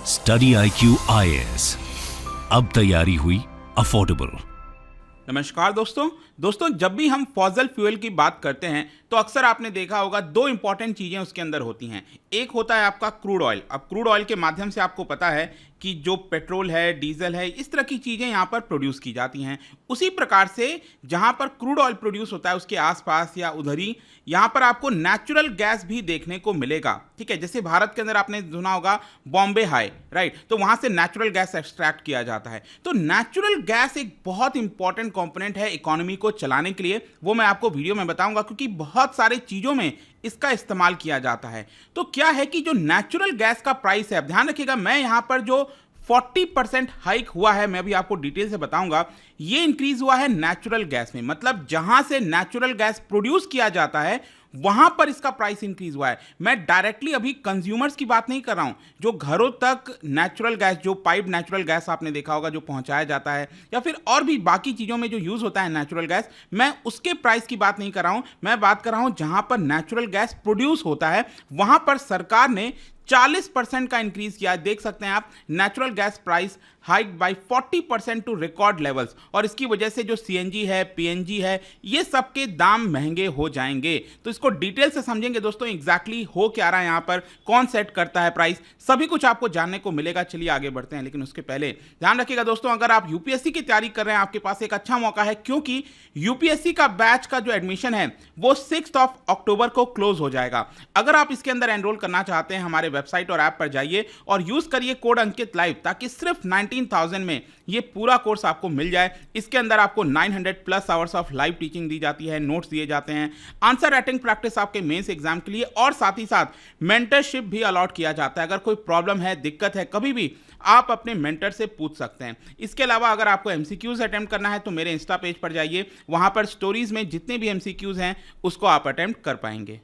Study IQ IAS, अब तैयारी हुई अफोर्डेबल। नमस्कार दोस्तों, जब भी हम फॉसिल फ्यूल की बात करते हैं तो अक्सर आपने देखा होगा दो इंपॉर्टेंट चीजें उसके अंदर होती हैं। एक होता है आपका क्रूड ऑयल। अब क्रूड ऑयल के माध्यम से आपको पता है कि जो पेट्रोल है, डीजल है, इस तरह की चीजें यहाँ पर प्रोड्यूस की जाती हैं। उसी प्रकार से जहाँ पर क्रूड ऑयल प्रोड्यूस होता है उसके आसपास या उधर ही यहाँ पर आपको नेचुरल गैस भी देखने को मिलेगा। ठीक है, जैसे भारत के अंदर आपने सुना होगा बॉम्बे हाई, राइट, तो वहाँ से नेचुरल गैस एक्सट्रैक्ट किया जाता है। तो नेचुरल गैस एक बहुत इंपॉर्टेंट कंपोनेंट है इकोनॉमी को चलाने के लिए। वो मैं आपको वीडियो में बताऊंगा क्योंकि बहुत सारे चीज़ों में इसका इस्तेमाल किया जाता है। तो क्या है कि जो नेचुरल गैस का प्राइस है, अब ध्यान रखिएगा, मैं यहां पर जो 40% हाइक हुआ है मैं अभी आपको डिटेल से बताऊंगा, ये इंक्रीज हुआ है नेचुरल गैस में। मतलब जहां से नेचुरल गैस प्रोड्यूस किया जाता है वहां पर इसका प्राइस इंक्रीज हुआ है। मैं डायरेक्टली अभी कंज्यूमर्स की बात नहीं कर रहा हूं, जो घरों तक नेचुरल गैस, जो पाइप नेचुरल गैस आपने देखा होगा जो पहुंचाया जाता है, या फिर और भी बाकी चीजों में जो यूज होता है नेचुरल गैस, मैं उसके प्राइस की बात नहीं कर रहा हूं। मैं बात कर रहा हूं जहां पर नेचुरल गैस प्रोड्यूस होता है वहां पर सरकार ने 40% का इंक्रीज किया। देख सकते हैं आप, natural gas price hike by 40% to record levels. और इसकी वजह से जो CNG है, PNG है, ये सबके दाम महंगे हो जाएंगे। तो इसको डिटेल से समझेंगे दोस्तों, एग्जैक्टली हो क्या रहा है यहाँ पर, कौन सेट करता है प्राइस, सभी कुछ आपको जानने को मिलेगा। चलिए आगे बढ़ते हैं, लेकिन उसके पहले ध्यान रखिएगा दोस्तों, अगर आप UPSC की तैयारी कर रहे हैं आपके पास एक अच्छा मौका है, क्योंकि UPSC का बैच का जो एडमिशन है वो 6 अक्टूबर को क्लोज हो जाएगा। अगर आप इसके अंदर एनरोल करना चाहते हैं, हमारे वेबसाइट और ऐप पर जाइए और यूज करिए कोड अंकित लाइव, ताकि सिर्फ 19,000 में ये पूरा कोर्स आपको मिल जाए। इसके अंदर आपको 900+ आवर्स ऑफ लाइव टीचिंग दी जाती है, नोट्स दिए जाते हैं, आंसर राइटिंग प्रैक्टिस आपके मेंस एग्जाम के लिए, और साथ ही साथ मेंटरशिप भी अलॉट किया जाता है। अगर कोई प्रॉब्लम है, दिक्कत है, कभी भी आप अपने मेंटर से पूछ सकते हैं। इसके अलावा अगर आपको MCQs अटेम्प्ट करना है तो मेरे इंस्टा पेज पर जाइए, वहां पर स्टोरीज में जितने भी MCQs हैं उसको आप अटेम्प्ट कर पाएंगे।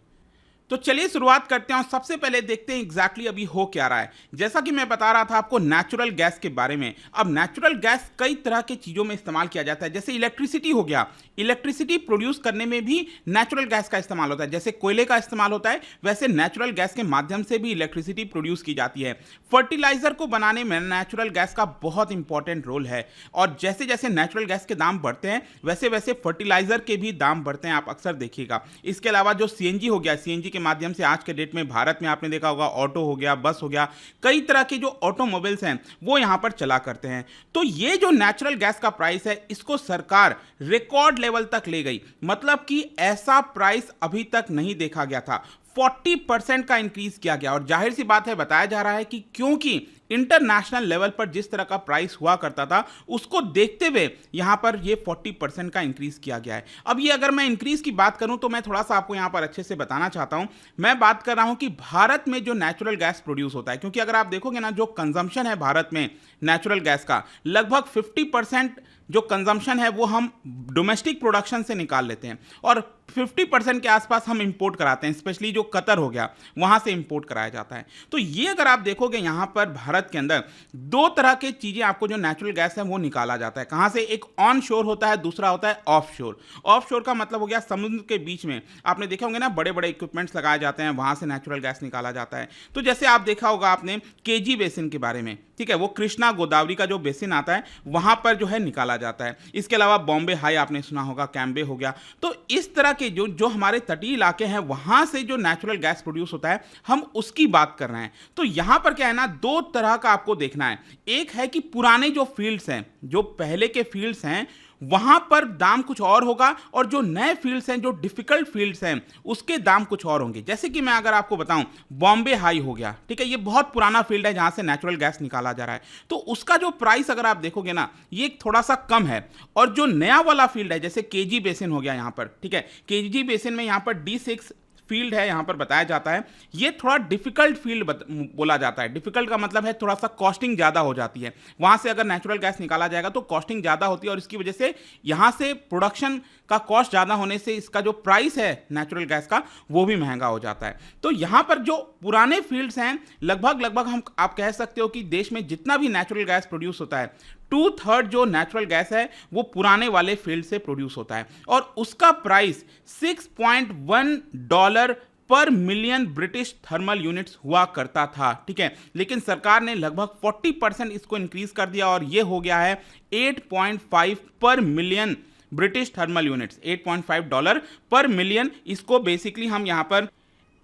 तो चलिए शुरुआत करते हैं और सबसे पहले देखते हैं एग्जैक्टली अभी हो क्या रहा है। जैसा कि मैं बता रहा था आपको नेचुरल गैस के बारे में। अब नेचुरल गैस कई तरह के चीज़ों में इस्तेमाल किया जाता है, जैसे इलेक्ट्रिसिटी हो गया, इलेक्ट्रिसिटी प्रोड्यूस करने में भी नेचुरल गैस का इस्तेमाल होता है। जैसे कोयले का इस्तेमाल होता है, वैसे नेचुरल गैस के माध्यम से भी इलेक्ट्रिसिटी प्रोड्यूस की जाती है। फर्टिलाइजर को बनाने में नेचुरल गैस का बहुत इंपॉर्टेंट रोल है, और जैसे जैसे नेचुरल गैस के दाम बढ़ते हैं वैसे वैसे फर्टिलाइजर के भी दाम बढ़ते हैं, आप अक्सर देखिएगा। इसके अलावा जो CNG हो गया, CNG के माध्यम से आज के डेट में भारत में आपने देखा होगा ऑटो हो गया, बस हो गया, कई तरह के जो ऑटोमोबाइल्स हैं वो यहां पर चला करते हैं। तो ये जो नेचुरल गैस का प्राइस है इसको सरकार रिकॉर्ड लेवल तक ले गई। मतलब कि ऐसा प्राइस अभी तक नहीं देखा गया था। 40% का इंक्रीज किया गया, और जाहिर सी बात है, बताया जा रहा है कि क्योंकि इंटरनेशनल लेवल पर जिस तरह का प्राइस हुआ करता था उसको देखते हुए यहां पर ये 40% का इंक्रीज किया गया है। अब ये अगर मैं इंक्रीज की बात करूं तो मैं थोड़ा सा आपको यहां पर अच्छे से बताना चाहता हूं। मैं बात कर रहा हूं कि भारत में जो नेचुरल गैस प्रोड्यूस होता है, क्योंकि अगर आप देखोगे ना, जो कंजम्पशन है भारत में नेचुरल गैस का, लगभग 50% जो कंजम्पशन है वो हम डोमेस्टिक प्रोडक्शन से निकाल लेते हैं, और 50% के आसपास हम इंपोर्ट कराते हैं, स्पेशली जो कतर हो गया वहां से इंपोर्ट कराया जाता है। तो ये अगर आप देखोगे यहां पर भारत के अंदर दो तरह की चीजें आपको जो नेचुरल गैस है वो निकाला जाता है। कहां से? एक ऑन शोर होता है, दूसरा होता है ऑफ शोर। ऑफ शोर का मतलब हो गया समुद्र के बीच में, आपने देखा होंगे ना, बड़े बड़े इक्विपमेंट्स लगाए जाते हैं, वहां से नेचुरल गैस निकाला जाता है। तो जैसे आप देखा होगा आपने KG बेसिन के बारे में, ठीक है, वो कृष्णा गोदावरी का जो बेसिन आता है वहां पर जो है निकाला जाता है। इसके अलावा बॉम्बे हाई आपने सुना होगा, कैम्बे हो गया। तो इस तरह के जो हमारे तटीय इलाके हैं वहां से जो नेचुरल गैस प्रोड्यूस होता है हम उसकी बात कर रहे हैं। तो यहां पर क्या है ना, दो तरह का आपको देखना है। एक है कि पुराने जो फील्ड्स हैं, जो पहले के फील्ड्स हैं, वहां पर दाम कुछ और होगा, और जो नए फील्ड्स हैं, जो डिफिकल्ट फील्ड्स हैं, उसके दाम कुछ और होंगे। जैसे कि मैं अगर आपको बताऊं, बॉम्बे हाई हो गया, ठीक है, ये बहुत पुराना फील्ड है जहां से नेचुरल गैस निकाला जा रहा है। तो उसका जो प्राइस अगर आप देखोगे ना, ये थोड़ा सा कम है। और जो नया वाला फील्ड है, जैसे KG बेसिन हो गया यहां पर, ठीक है, KG बेसिन में यहां पर D6 फील्ड है, यहां पर बताया जाता है, ये थोड़ा डिफिकल्ट फील्ड बोला जाता है। डिफिकल्ट का मतलब है थोड़ा सा कॉस्टिंग ज्यादा हो जाती है, वहां से अगर नेचुरल गैस निकाला जाएगा तो कॉस्टिंग ज्यादा होती है, और इसकी वजह से यहां से प्रोडक्शन का कॉस्ट ज्यादा होने से इसका जो प्राइस है नेचुरल गैस का वो भी महंगा हो जाता है। तो यहां पर जो पुराने फील्ड्स हैं, लगभग हम आप कह सकते हो कि देश में जितना भी नेचुरल गैस प्रोड्यूस होता है, 2/3 जो नेचुरल गैस है वो पुराने वाले फील्ड से प्रोड्यूस होता है, और उसका प्राइस $6.1 पर मिलियन ब्रिटिश थर्मल यूनिट्स हुआ करता था, ठीक है। लेकिन सरकार ने लगभग 40% इसको इंक्रीज कर दिया और ये हो गया है 8.5 पर मिलियन ब्रिटिश थर्मल यूनिट्स, $8.5 पर मिलियन। इसको बेसिकली हम यहां पर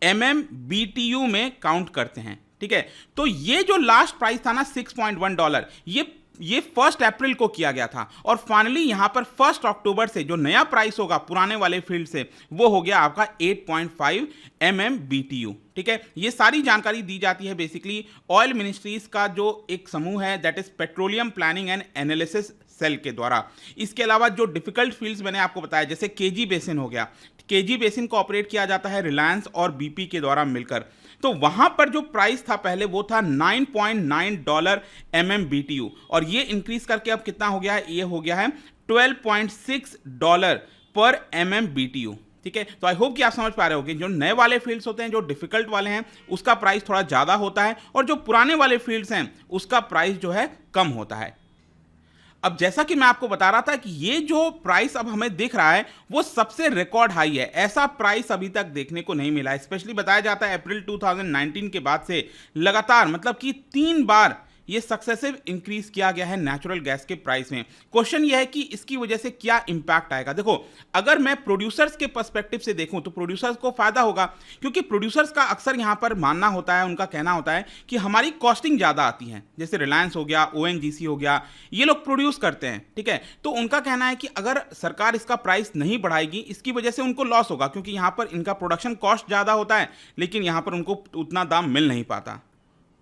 MMBTU में काउंट करते हैं, ठीक है। तो ये जो लास्ट प्राइस था ना $6.1, ये 1 अप्रैल को किया गया था और फाइनली यहां पर 1 अक्टूबर से जो नया प्राइस होगा पुराने वाले फील्ड से वो हो गया आपका 8.5 MMBTU, ठीक है। ये सारी जानकारी दी जाती है बेसिकली ऑयल मिनिस्ट्रीज का जो एक समूह है, that is petroleum planning and analysis cell के द्वारा। इसके अलावा जो डिफिकल्ट फील्ड्स मैंने आपको बताया, जैसे केजी बेसिन हो गया, केजी बेसिन को ऑपरेट किया जाता है रिलायंस और बीपी के द्वारा मिलकर। तो वहां पर जो प्राइस था पहले वो था $9.9 MMBTU और ये इंक्रीज करके अब कितना हो गया है, ये हो गया है $12.6 पर MMBTU, ठीक है। तो आई होप कि आप समझ पा रहे होंगे जो नए वाले फील्ड्स होते हैं, जो डिफिकल्ट वाले हैं, उसका प्राइस थोड़ा ज्यादा होता है और जो पुराने वाले फील्ड्स हैं उसका प्राइस जो है कम होता है। अब जैसा कि मैं आपको बता रहा था कि ये जो प्राइस अब हमें दिख रहा है वो सबसे रिकॉर्ड हाई है, ऐसा प्राइस अभी तक देखने को नहीं मिला। स्पेशली बताया जाता है अप्रैल 2019 के बाद से लगातार मतलब कि 3 बार ये सक्सेसिव इंक्रीज किया गया है नेचुरल गैस के प्राइस में। क्वेश्चन ये है कि इसकी वजह से क्या इंपैक्ट आएगा। देखो, अगर मैं प्रोड्यूसर्स के पर्सपेक्टिव से देखूं तो प्रोड्यूसर्स को फायदा होगा, क्योंकि प्रोड्यूसर्स का अक्सर यहां पर मानना होता है, उनका कहना होता है कि हमारी कॉस्टिंग ज्यादा आती है। जैसे रिलायंस हो गया, ONGC हो गया, ये लोग प्रोड्यूस करते हैं, ठीक है। तो उनका कहना है कि अगर सरकार इसका प्राइस नहीं बढ़ाएगी इसकी वजह से उनको लॉस होगा, क्योंकि यहां पर इनका प्रोडक्शन कॉस्ट ज्यादा होता है लेकिन यहां पर उनको उतना दाम मिल नहीं पाता।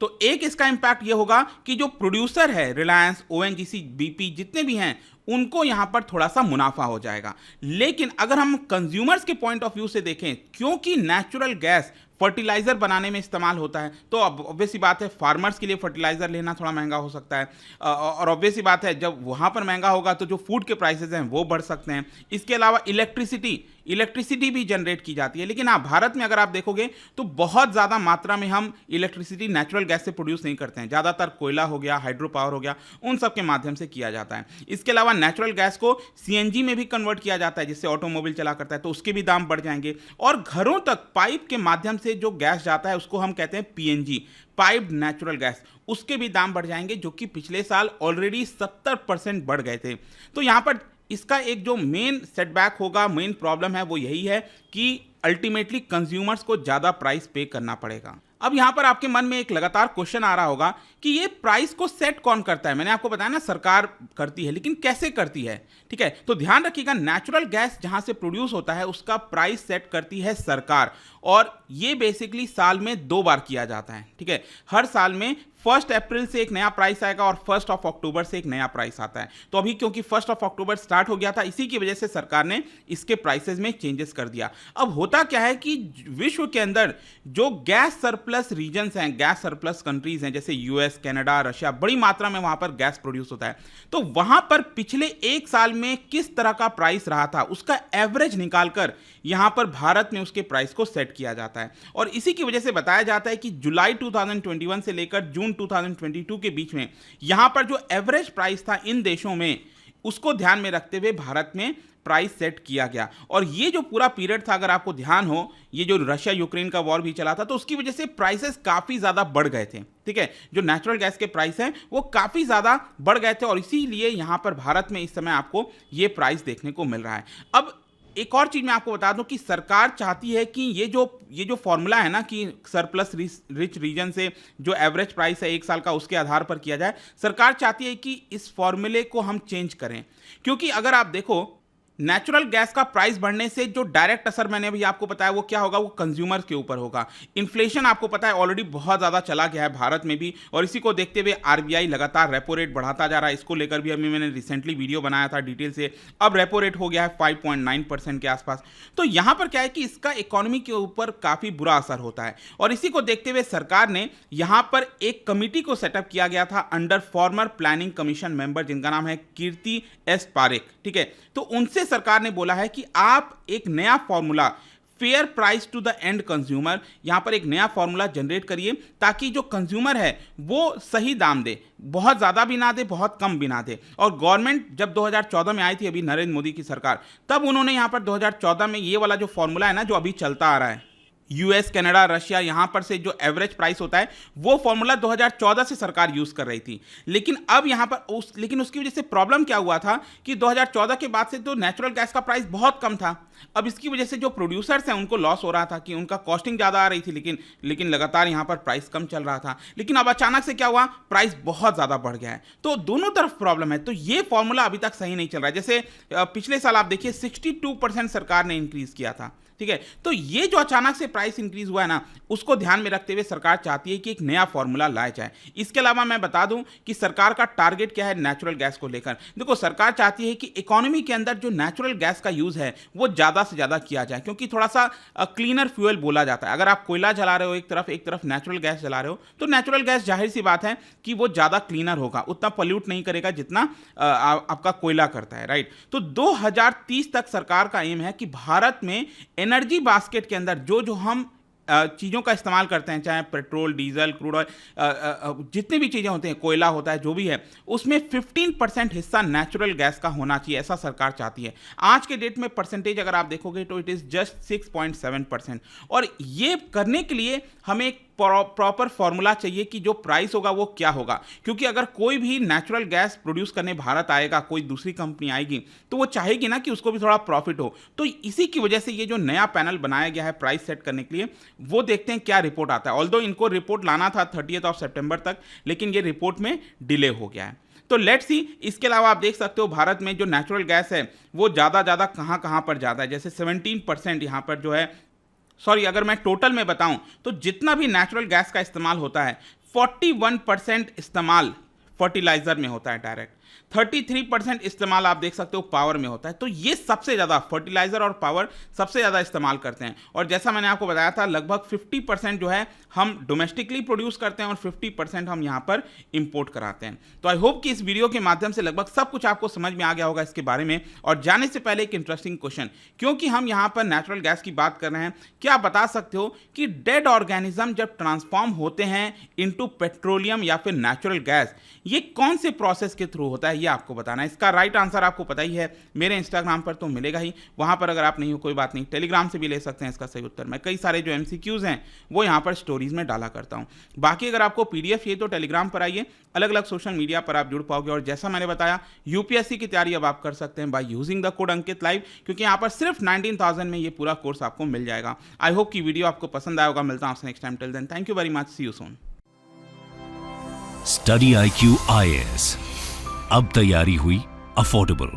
तो एक इसका इंपैक्ट ये होगा कि जो प्रोड्यूसर है रिलायंस, ONGC, BP जितने भी हैं उनको यहां पर थोड़ा सा मुनाफा हो जाएगा। लेकिन अगर हम कंज्यूमर्स के पॉइंट ऑफ व्यू से देखें, क्योंकि नेचुरल गैस फर्टिलाइजर बनाने में इस्तेमाल होता है, तो अब ऑब्वियस सी बात है फार्मर्स के लिए फर्टिलाइजर लेना थोड़ा महंगा हो सकता है और ऑब्वियस सी बात है जब वहां पर महंगा होगा तो जो फूड के प्राइसेस हैं वो बढ़ सकते हैं। इसके अलावा इलेक्ट्रिसिटी भी जनरेट की जाती है, लेकिन हाँ, भारत में अगर आप देखोगे तो बहुत ज़्यादा मात्रा में हम इलेक्ट्रिसिटी नेचुरल गैस से प्रोड्यूस नहीं करते हैं। ज़्यादातर कोयला हो गया, हाइड्रो पावर हो गया, उन सब के माध्यम से किया जाता है। इसके अलावा नेचुरल गैस को CNG में भी कन्वर्ट किया जाता है, जिससे ऑटोमोबाइल चला करता है, तो उसके भी दाम बढ़ जाएंगे। और घरों तक पाइप के माध्यम से जो गैस जाता है उसको हम कहते हैं PNG, पाइप्ड नेचुरल गैस, उसके भी दाम बढ़ जाएंगे, जो कि पिछले साल ऑलरेडी 70% बढ़ गए थे। तो यहां पर इसका एक जो मेन सेटबैक होगा, मेन प्रॉब्लम है, वो यही है कि अल्टीमेटली कंज्यूमर्स को ज्यादा प्राइस पे करना पड़ेगा। अब यहां पर आपके मन में एक लगातार क्वेश्चन आ रहा होगा कि ये प्राइस को सेट कौन करता है। मैंने आपको बताया ना, सरकार करती है, लेकिन कैसे करती है, ठीक है। तो ध्यान रखिएगा, नेचुरल गैस जहां से प्रोड्यूस होता है उसका प्राइस सेट करती है सरकार, और ये बेसिकली साल में 2 बार किया जाता है, ठीक है। हर साल में 1 अप्रैल से एक नया प्राइस आएगा और 1 अक्टूबर से एक नया प्राइस आता है। तो अभी क्योंकि 1 अक्टूबर स्टार्ट हो गया था, इसी की वजह से सरकार ने इसके प्राइसेस में चेंजेस कर दिया। अब होता क्या है कि विश्व के अंदर जो गैस सरप्लस रीजन्स हैं, गैस सरप्लस कंट्रीज हैं, जैसे US, कनाडा, रशिया, बड़ी मात्रा में वहां पर गैस प्रोड्यूस होता है। तो वहां पर पिछले 1 साल में किस तरह का प्राइस रहा था उसका एवरेज निकालकर यहां पर भारत में उसके प्राइस को सेट किया जाता है। और इसी की वजह से बताया जाता है कि जुलाई 2021 से लेकर जून 2022 के बीच में यहां पर जो एवरेज प्राइस था इन देशों में, उसको ध्यान में रखते हुए भारत में प्राइस सेट किया गया। और ये जो पूरा पीरियड था, अगर आपको ध्यान हो, ये जो रशिया यूक्रेन का वॉर भी चला था, तो उसकी वजह से प्राइसेस काफी ज्यादा बढ़ गए थे, ठीक है। जो नेचुरल गैस के प्राइस हैं वो काफी ज्यादा बढ़ गए थे और इसीलिए यहां पर भारत में इस समय आपको ये प्राइस देखने को मिल रहा है। अब एक और चीज मैं आपको बता दूं कि सरकार चाहती है कि ये जो फॉर्मूला है ना कि सरप्लस रिच रीजन से जो एवरेज प्राइस है 1 साल का, उसके आधार पर किया जाए। सरकार चाहती है कि इस फॉर्मूले को हम चेंज करें, क्योंकि अगर आप देखो नेचुरल गैस का प्राइस बढ़ने से जो डायरेक्ट असर मैंने अभी आपको बताया वो क्या होगा, वो कंज्यूमर्स के ऊपर होगा। इन्फ्लेशन आपको पता है ऑलरेडी बहुत ज़्यादा चला गया है भारत में भी, और इसी को देखते हुए RBI लगातार रेपो रेट बढ़ाता जा रहा है। इसको लेकर भी अभी मैंने रिसेंटली वीडियो बनाया था डिटेल से। अब रेपो रेट हो गया है 5.9% के आसपास। तो यहाँ पर क्या है कि इसका इकोनॉमी के ऊपर काफ़ी बुरा असर होता है, और इसी को देखते हुए सरकार ने यहाँ पर एक कमिटी को सेटअप किया गया था under farmer planning commission member, जिनका नाम है कीर्ति S पारेख, ठीक है। तो उनसे सरकार ने बोला है कि आप एक नया formula, fair price to the end consumer, यहां पर एक नया फॉर्मूला जनरेट करिए, ताकि जो कंज्यूमर है वो सही दाम दे, बहुत ज्यादा भी ना दे, बहुत कम भी ना दे। और गवर्नमेंट जब 2014 में आई थी, अभी नरेंद्र मोदी की सरकार, तब उन्होंने यहां पर 2014 में ये वाला जो फॉर्मूला है ना, जो अभी चलता आ रहा है, यूएस, कनाडा, रशिया, यहाँ पर से जो एवरेज प्राइस होता है वो फॉर्मूला 2014 से सरकार यूज कर रही थी। लेकिन अब यहाँ पर लेकिन उसकी वजह से प्रॉब्लम क्या हुआ था कि 2014 के बाद से तो नेचुरल गैस का प्राइस बहुत कम था। अब इसकी वजह से जो प्रोड्यूसर्स हैं उनको लॉस हो रहा था कि उनका कॉस्टिंग ज़्यादा आ रही थी, लेकिन लगातार यहाँ पर प्राइस कम चल रहा था। लेकिन अब अचानक से क्या हुआ, प्राइस बहुत ज़्यादा बढ़ गया है। तो दोनों तरफ प्रॉब्लम है। तो ये फॉर्मूला अभी तक सही नहीं चल रहा है। जैसे पिछले साल आप देखिए 62% सरकार ने इंक्रीज किया था, ठीक है। तो ये जो अचानक से प्राइस इंक्रीज हुआ है ना, उसको ध्यान में रखते हुए सरकार चाहती है कि एक नया फॉर्मूला लाया जाए। इसके अलावा मैं बता दूं कि सरकार का टारगेट क्या है नेचुरल गैस को लेकर। देखो, सरकार चाहती है कि इकोनॉमी के अंदर जो नेचुरल गैस का यूज है वो ज्यादा से ज्यादा किया जाए, क्योंकि थोड़ा सा क्लीनर फ्यूल बोला जाता है। अगर आप कोयला जला रहे हो एक तरफ नेचुरल गैस जला रहे हो, तो नेचुरल गैस जाहिर सी बात है कि वो ज्यादा क्लीनर होगा, उतना पोल्यूट नहीं करेगा जितना आपका कोयला करता है, राइट। तो 2030 तक सरकार का एम है कि भारत में एनर्जी बास्केट के अंदर जो हम चीज़ों का इस्तेमाल करते हैं, चाहे पेट्रोल, डीजल, क्रूड ऑयल, जितनी भी चीज़ें होती हैं, कोयला होता है, जो भी है, उसमें 15% हिस्सा नेचुरल गैस का होना चाहिए, ऐसा सरकार चाहती है। आज के डेट में परसेंटेज अगर आप देखोगे तो इट इज़ जस्ट 6.7%। और ये करने के लिए हमें एक प्रॉपर फॉर्मूला चाहिए कि जो प्राइस होगा वो क्या होगा, क्योंकि अगर कोई भी नेचुरल गैस प्रोड्यूस करने भारत आएगा, कोई दूसरी कंपनी आएगी, तो वो चाहेगी ना कि उसको भी थोड़ा प्रॉफिट हो। तो इसी की वजह से ये जो नया पैनल बनाया गया है प्राइस सेट करने के लिए, वो देखते हैं क्या रिपोर्ट आता है। ऑल्दो इनको रिपोर्ट लाना था 30 सितंबर तक, लेकिन ये रिपोर्ट में डिले हो गया है। तो लेट्स सी। इसके अलावा आप देख सकते हो भारत में जो नेचुरल गैस है वो ज़्यादा कहाँ पर ज़्यादा है। जैसे 17% यहाँ पर जो है, सॉरी, अगर मैं टोटल में बताऊं तो जितना भी नेचुरल गैस का इस्तेमाल होता है 41% इस्तेमाल फर्टिलाइजर में होता है डायरेक्ट, 33% इस्तेमाल आप देख सकते हो पावर में होता है। तो ये सबसे ज़्यादा फर्टिलाइजर और पावर सबसे ज़्यादा इस्तेमाल करते हैं। और जैसा मैंने आपको बताया था, लगभग 50% जो है हम डोमेस्टिकली प्रोड्यूस करते हैं और 50% हम यहाँ पर इंपोर्ट कराते हैं। तो आई होप कि इस वीडियो के माध्यम से लगभग सब कुछ आपको समझ में आ गया होगा इसके बारे में। और जाने से पहले एक इंटरेस्टिंग क्वेश्चन, क्योंकि हम यहाँ पर नेचुरल गैस की बात कर रहे हैं, क्या आप बता सकते हो कि डेड ऑर्गेनिज्म जब ट्रांसफॉर्म होते हैं इनटू पेट्रोलियम या फिर नेचुरल गैस, ये कौन से प्रोसेस के थ्रू होता है, ये आपको बताना है। इसका राइट आंसर आपको पता ही है, मेरे इंस्टाग्राम पर तो मिलेगा ही। वहां पर अगर आप नहीं हो कोई बात नहीं, टेलीग्राम से भी ले सकते हैं इसका सही उत्तर। मैं कई सारे जो MCQs हैं वो यहाँ पर स्टोरीज में डाला करता हूँ। बाकी अगर आपको PDF चाहिए तो टेलीग्राम पर आइए, अलग अलग सोशल मीडिया पर आप जुड़ पाओगे। और जैसा मैंने बताया, UPSC की तैयारी अब आप कर सकते हैं by using the code Ankit live, क्योंकि यहाँ पर सिर्फ 19,000 में ये पूरा कोर्स आपको मिल जाएगा। आई होप कि वीडियो आपको पसंद आया होगा। मिलता हूँ आपसे next time. Till then, thank you very much, see you soon. Study IQ IAS, अब तैयारी हुई अफोर्डेबल।